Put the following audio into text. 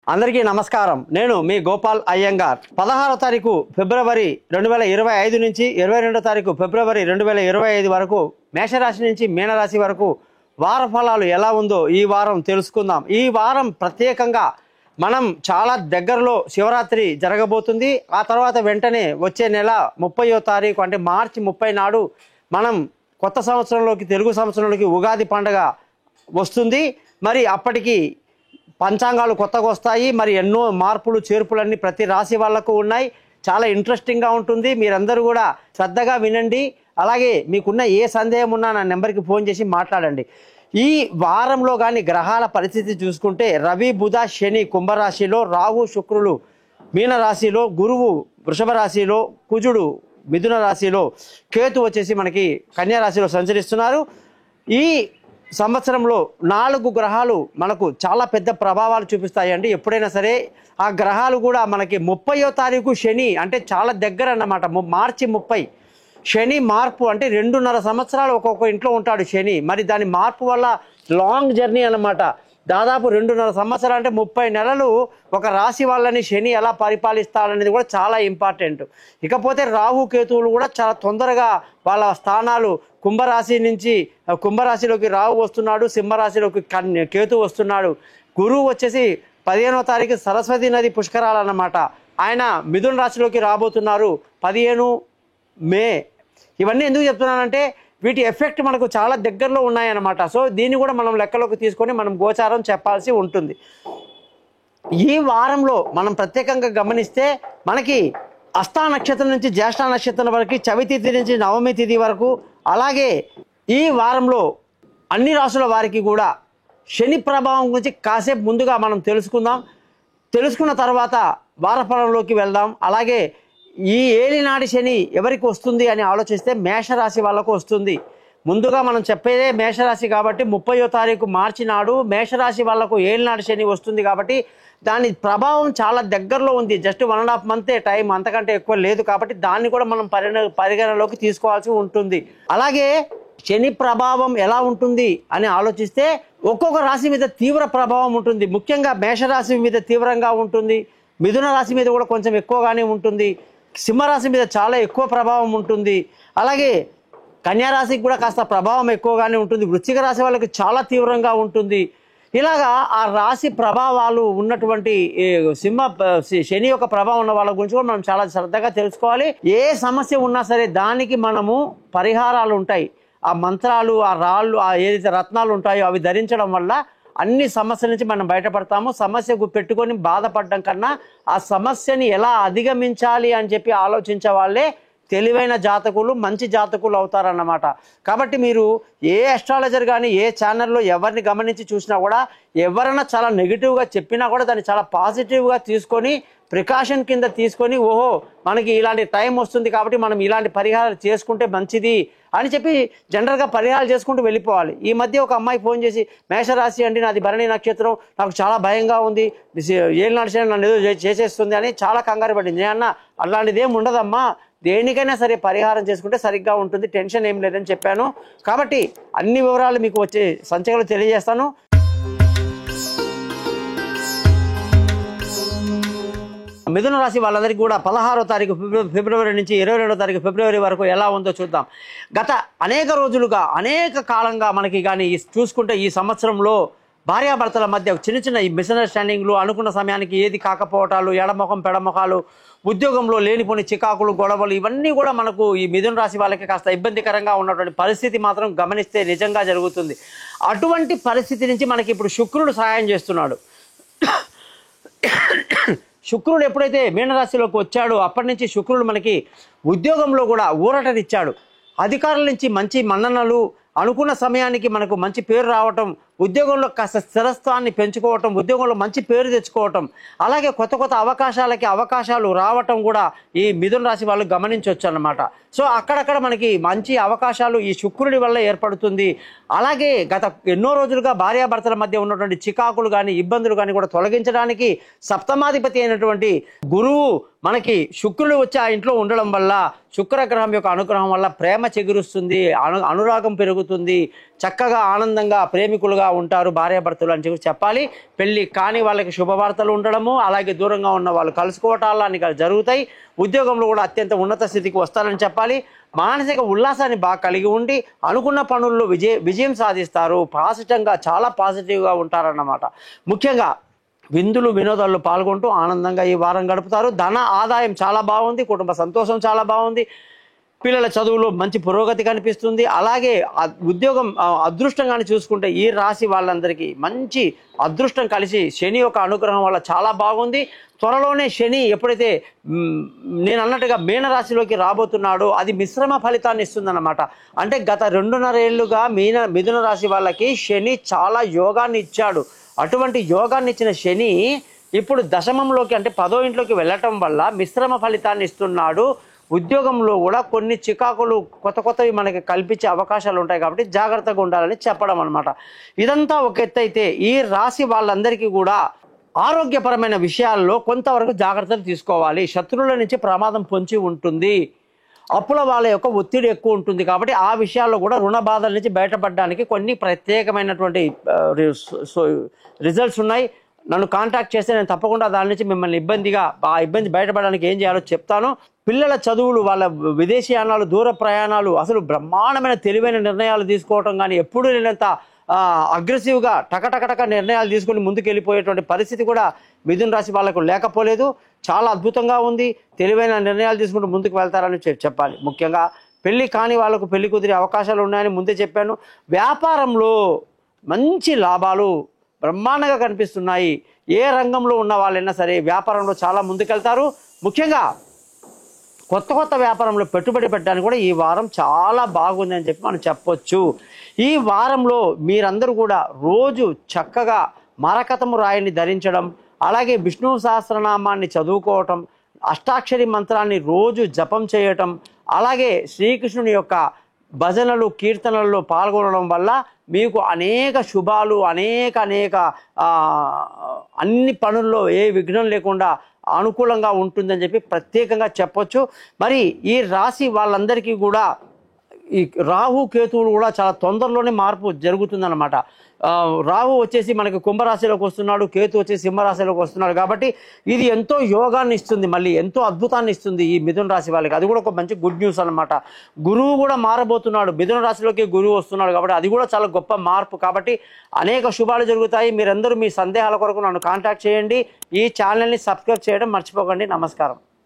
అందరికీ నమస్కారం. నేను మీ గోపాల్ అయ్యంగార్. 16వ తారీఖు ఫిబ్రవరి 2025 నుంచి 22వ తారీఖు ఫిబ్రవరి 2025 వరకు మేషరాశి నుంచి మీనరాశి వరకు వార ఫలాలు ఎలా ఉందో ఈ వారం తెలుసుకుందాం. ఈ వారం ప్రత్యేకంగా మనం చాలా దగ్గరలో శివరాత్రి జరగబోతుంది. ఆ తర్వాత వెంటనే వచ్చే నెల 30వ తారీఖు అంటే మార్చి 30 నాడు మనం కొత్త సంవత్సరంలోకి, తెలుగు సంవత్సరంలోకి ఉగాది పండుగ వస్తుంది. మరి అప్పటికి పంచాంగాలు కొత్తగా వస్తాయి. మరి ఎన్నో మార్పులు చేర్పులన్నీ ప్రతి రాశి వాళ్లకు ఉన్నాయి. చాలా ఇంట్రెస్టింగ్గా ఉంటుంది. మీరందరూ కూడా శ్రద్ధగా వినండి. అలాగే మీకున్న ఏ సందేహం ఉన్నా నా నెంబర్కి ఫోన్ చేసి మాట్లాడండి. ఈ వారంలో కానీ గ్రహాల పరిస్థితి చూసుకుంటే రవి, బుధ, శని కుంభరాశిలో, రాహు, శుక్రులు మీనరాశిలో, గురువు వృషభ రాశిలో, కుజుడు మిథున రాశిలో, కేతు వచ్చేసి మనకి కన్యా రాశిలో సంచరిస్తున్నారు. ఈ సంవత్సరంలో 4 గ్రహాలు మనకు చాలా పెద్ద ప్రభావాలు చూపిస్తాయండి. ఎప్పుడైనా సరే ఆ గ్రహాలు కూడా మనకి 30వ తారీఖు శని అంటే చాలా దగ్గర అన్నమాట. మార్చి 30 శని మార్పు అంటే 2.5 సంవత్సరాలు ఒక్కొక్క ఇంట్లో ఉంటాడు శని. మరి దాని మార్పు వల్ల లాంగ్ జర్నీ అన్నమాట. దాదాపు 2.5 సంవత్సరాలు అంటే 30 నెలలు ఒక రాశి వాళ్ళని శని ఎలా పరిపాలిస్తాడనేది కూడా చాలా ఇంపార్టెంట్. ఇకపోతే రాహు కేతువులు కూడా చాలా తొందరగా వాళ్ళ స్థానాలు కుంభరాశి నుంచి కుంభరాశిలోకి రాహు వస్తున్నాడు, సింహరాశిలోకి కేతు వస్తున్నాడు. గురువు వచ్చేసి 15వ తారీఖు సరస్వతి నది పుష్కరాలు అన్నమాట. ఆయన మిథున రాశిలోకి రాబోతున్నారు 15 మే. ఇవన్నీ ఎందుకు చెప్తున్నానంటే వీటి ఎఫెక్ట్ మనకు చాలా దగ్గరలో ఉన్నాయన్నమాట. సో దీన్ని కూడా మనం లెక్కలోకి తీసుకొని మనం గోచారం చెప్పాల్సి ఉంటుంది. ఈ వారంలో మనం ప్రత్యేకంగా గమనిస్తే మనకి అష్టా నక్షత్రం నుంచి జ్యేష్ఠ నక్షత్రం వరకు, చవితి తిథి నుంచి నవమి తిథి వరకు, అలాగే ఈ వారంలో అన్ని రాసుల వారికి కూడా శని ప్రభావం గురించి కాసేపు ముందుగా మనం తెలుసుకున్న తర్వాత వారఫలంలోకి వెళ్దాం. అలాగే ఈ ఏలినాటి శని ఎవరికి వస్తుంది అని ఆలోచిస్తే మేషరాశి వాళ్ళకు వస్తుంది. ముందుగా మనం చెప్పేదే మేషరాశి కాబట్టి 30వ తారీఖు మార్చి నాడు మేషరాశి వాళ్లకు ఏలినాటి శని వస్తుంది. కాబట్టి దాని ప్రభావం చాలా దగ్గరలో ఉంది. జస్ట్ 1.5 మంతే టైం, అంతకంటే ఎక్కువ లేదు. కాబట్టి దాన్ని కూడా మనం పరిగణలోకి తీసుకోవాల్సి ఉంటుంది. అలాగే శని ప్రభావం ఎలా ఉంటుంది అని ఆలోచిస్తే ఒక్కొక్క రాశి మీద తీవ్ర ప్రభావం ఉంటుంది. ముఖ్యంగా మేషరాశి మీద తీవ్రంగా ఉంటుంది, మిథున రాశి మీద కూడా కొంచెం ఎక్కువగానే ఉంటుంది, సింహరాశి మీద చాలా ఎక్కువ ప్రభావం ఉంటుంది, అలాగే కన్యారాశికి కూడా కాస్త ప్రభావం ఎక్కువగానే ఉంటుంది, వృశ్చిక రాశి వాళ్ళకి చాలా తీవ్రంగా ఉంటుంది. ఇలాగా ఆ రాశి ప్రభావాలు ఉన్నటువంటి శని యొక్క ప్రభావం ఉన్న వాళ్ళ గురించి కూడా మనం చాలా శ్రద్ధగా తెలుసుకోవాలి. ఏ సమస్య ఉన్నా సరే దానికి మనము పరిహారాలు ఉంటాయి. ఆ మంత్రాలు, ఆ రాళ్ళు, ఆ ఏదైతే రత్నాలు ఉంటాయో అవి ధరించడం వల్ల అన్ని సమస్యల నుంచి మనం బయటపడతాము. సమస్య పెట్టుకొని బాధపడడం కన్నా ఆ సమస్యని ఎలా అధిగమించాలి అని చెప్పి ఆలోచించే వాళ్ళే తెలివైన జాతకులు, మంచి జాతకులు అవుతారన్నమాట. కాబట్టి మీరు ఏ అస్ట్రాలజర్ కానీ ఏ ఛానల్లో ఎవరిని గమనించి చూసినా కూడా ఎవరైనా చాలా నెగిటివ్గా చెప్పినా కూడా దాన్ని చాలా పాజిటివ్గా తీసుకొని ప్రికాషన్ కింద తీసుకొని, ఓహో మనకి ఇలాంటి టైం వస్తుంది కాబట్టి మనం ఇలాంటి పరిహారాలు చేసుకుంటే మంచిది అని చెప్పి జనరల్గా పరిహారాలు చేసుకుంటూ వెళ్ళిపోవాలి. ఈ మధ్య ఒక అమ్మాయి ఫోన్ చేసి, మేషరాశి అండి, నాది భరణి నక్షత్రం, నాకు చాలా భయంగా ఉంది, ఏళ్ళు నడిచిన నన్ను ఏదో చేసేస్తుంది అని చాలా కంగారు పడింది. అన్న అలాంటిది ఏమి ఉండదమ్మా, దేనికైనా సరే పరిహారం చేసుకుంటే సరిగ్గా ఉంటుంది, టెన్షన్ ఏం లేదని చెప్పాను. కాబట్టి అన్ని వివరాలు మీకు వచ్చే సంచికలో తెలియజేస్తాను. మిథున రాశి వాళ్ళందరికీ కూడా 16వ తారీఖు ఫిబ్రవరి నుంచి 22వ తారీఖు ఫిబ్రవరి వరకు ఎలా ఉందో చూద్దాం. గత అనేక రోజులుగా, అనేక కాలంగా మనకి కానీ చూసుకుంటే ఈ సంవత్సరంలో భార్యాభర్తల మధ్య చిన్న ఈ మిస్అండర్స్టాండింగ్లు, అనుకున్న సమయానికి ఏది కాకపోవటాలు, ఎడమొఖం పెడమొఖాలు, ఉద్యోగంలో లేనిపోని చికాకులు, గొడవలు, ఇవన్నీ కూడా మనకు ఈ మిథున రాశి వాళ్ళకి కాస్త ఇబ్బందికరంగా ఉన్నటువంటి పరిస్థితి మాత్రం గమనిస్తే నిజంగా జరుగుతుంది. అటువంటి పరిస్థితి నుంచి మనకి ఇప్పుడు శుక్రుడు సహాయం చేస్తున్నాడు. శుక్రుడు ఎప్పుడైతే మీనరాశిలోకి వచ్చాడో అప్పటి నుంచి శుక్రుడు మనకి ఉద్యోగంలో కూడా ఊరటనిచ్చాడు. అధికారుల నుంచి మంచి మన్ననలు, అనుకున్న సమయానికి మనకు మంచి పేరు రావటం, ఉద్యోగంలో కాస్త స్థిరత్వాన్ని పెంచుకోవటం, ఉద్యోగంలో మంచి పేరు తెచ్చుకోవటం, అలాగే కొత్త అవకాశాలు రావటం కూడా ఈ మిథున రాశి వాళ్ళు గమనించవచ్చు అన్నమాట. సో అక్కడక్కడ మనకి మంచి అవకాశాలు ఈ శుక్రుడి వల్ల ఏర్పడుతుంది. అలాగే గత ఎన్నో రోజులుగా భార్యాభర్తల మధ్య ఉన్నటువంటి చికాకులు కానీ, ఇబ్బందులు కానీ కూడా తొలగించడానికి సప్తమాధిపతి అయినటువంటి గురువు మనకి శుక్రుడు వచ్చి ఆ ఇంట్లో ఉండడం వల్ల, శుక్రగ్రహం యొక్క అనుగ్రహం వల్ల ప్రేమ చెగురుస్తుంది, అనురాగం పెరుగుతుంది, చక్కగా ఆనందంగా ప్రేమికులుగా ఉంటారు భార్యాభర్తలు అని చెప్పాలి. పెళ్లి కాని వాళ్ళకి శుభవార్తలు ఉండడము, అలాగే దూరంగా ఉన్న వాళ్ళు కలుసుకోవటాలు జరుగుతాయి. ఉద్యోగంలో కూడా అత్యంత ఉన్నత స్థితికి వస్తారని చెప్పాలి. మానసిక ఉల్లాసాన్ని బాగా కలిగి ఉండి అనుకున్న పనుల్లో విజయం సాధిస్తారు. చాలా పాజిటివ్గా ఉంటారన్నమాట. ముఖ్యంగా విందులు వినోదాల్లో పాల్గొంటూ ఆనందంగా ఈ వారం గడుపుతారు. ధన ఆదాయం చాలా బాగుంది, కుటుంబ సంతోషం చాలా బాగుంది, పిల్లల చదువులో మంచి పురోగతి కనిపిస్తుంది. అలాగే ఉద్యోగం అదృష్టంగానే చూసుకుంటే ఈ రాశి వాళ్ళందరికీ మంచి అదృష్టం కలిసి శని యొక్క అనుగ్రహం వల్ల చాలా బాగుంది. త్వరలోనే శని ఎప్పుడైతే నేను అన్నట్టుగా మీనరాశిలోకి రాబోతున్నాడో అది మిశ్రమ ఫలితాన్ని ఇస్తుందన్నమాట. అంటే గత 2.5 ఏళ్లుగా మిథున రాశి వాళ్ళకి శని చాలా యోగాన్ని ఇచ్చాడు. అటువంటి యోగాన్ని ఇచ్చిన శని ఇప్పుడు దశమంలోకి అంటే 10వ ఇంట్లోకి వెళ్ళటం వల్ల మిశ్రమ ఫలితాన్ని ఇస్తున్నాడు. ఉద్యోగంలో కూడా కొన్ని చికాకులు కొత్తవి మనకి కల్పించే అవకాశాలు ఉంటాయి కాబట్టి జాగ్రత్తగా ఉండాలని చెప్పడం అనమాట. ఇదంతా ఒక ఎత్తు అయితే ఈ రాశి వాళ్ళందరికీ కూడా ఆరోగ్యపరమైన విషయాల్లో కొంతవరకు జాగ్రత్తలు తీసుకోవాలి. శత్రువుల నుంచి ప్రమాదం పొంచి ఉంటుంది, అప్పుల వాళ్ళ యొక్క ఒత్తిడి ఎక్కువ ఉంటుంది కాబట్టి ఆ విషయాల్లో కూడా రుణ బాధల నుంచి బయటపడడానికి కొన్ని ప్రత్యేకమైనటువంటి రిజల్ట్స్ ఉన్నాయి. నన్ను కాంటాక్ట్ చేస్తే నేను తప్పకుండా దాని నుంచి మిమ్మల్ని ఆ ఇబ్బంది బయటపడడానికి ఏం చేయాలో చెప్తాను. పిల్లల చదువులు, వాళ్ళ విదేశీయానాలు, దూర ప్రయాణాలు, అసలు బ్రహ్మాండమైన తెలివైన నిర్ణయాలు తీసుకోవటం కానీ ఎప్పుడు లేనంత అగ్రెసివ్గా టకటకటక నిర్ణయాలు తీసుకుని ముందుకు వెళ్ళిపోయేటువంటి పరిస్థితి కూడా మిథున రాశి వాళ్ళకు లేకపోలేదు. చాలా అద్భుతంగా ఉంది. తెలివైన నిర్ణయాలు తీసుకుంటూ ముందుకు వెళ్తారని చెప్పాలి. ముఖ్యంగా పెళ్లి కాని వాళ్ళకు పెళ్లి కుదిరే అవకాశాలు ఉన్నాయని ముందే చెప్పాను. వ్యాపారంలో మంచి లాభాలు బ్రహ్మాండంగా కనిపిస్తున్నాయి. ఏ రంగంలో ఉన్న వాళ్ళైనా సరే వ్యాపారంలో చాలా ముందుకెళ్తారు. ముఖ్యంగా కొత్త వ్యాపారంలో పెట్టుబడి పెట్టడానికి కూడా ఈ వారం చాలా బాగుందని చెప్పి మనం చెప్పొచ్చు. ఈ వారంలో మీరందరూ కూడా రోజు చక్కగా మరకతము రాయిని ధరించడం, అలాగే విష్ణు సహస్రనామాన్ని చదువుకోవటం, అష్టాక్షరి మంత్రాన్ని రోజు జపం చేయటం, అలాగే శ్రీకృష్ణుని యొక్క భజనలు కీర్తనల్లో పాల్గొనడం వల్ల మీకు అనేక శుభాలు, అనేక అన్ని పనుల్లో ఏ విఘ్నం లేకుండా అనుకూలంగా ఉంటుందని చెప్పి ప్రత్యేకంగా చెప్పొచ్చు. మరి ఈ రాశి వాళ్ళందరికీ కూడా ఈ రాహు కేతువులు కూడా చాలా తొందరలోనే మార్పు జరుగుతుందన్నమాట. రాహు వచ్చేసి మనకి కుంభరాశిలోకి వస్తున్నాడు, కేతు వచ్చేసి సింహరాశిలోకి వస్తున్నాడు. కాబట్టి ఇది ఎంతో యోగాన్ని ఇస్తుంది, మళ్ళీ ఎంతో అద్భుతాన్ని ఇస్తుంది ఈ మిథున రాశి వాళ్ళకి. అది కూడా ఒక మంచి గుడ్ న్యూస్ అనమాట. గురువు కూడా మారబోతున్నాడు, మిథున రాశిలోకి గురువు వస్తున్నాడు కాబట్టి అది కూడా చాలా గొప్ప మార్పు. కాబట్టి అనేక శుభాలు జరుగుతాయి. మీరందరూ మీ సందేహాల కొరకు నన్ను కాంటాక్ట్ చేయండి. ఈ ఛానల్ని సబ్స్క్రైబ్ చేయడం మర్చిపోకండి. నమస్కారం.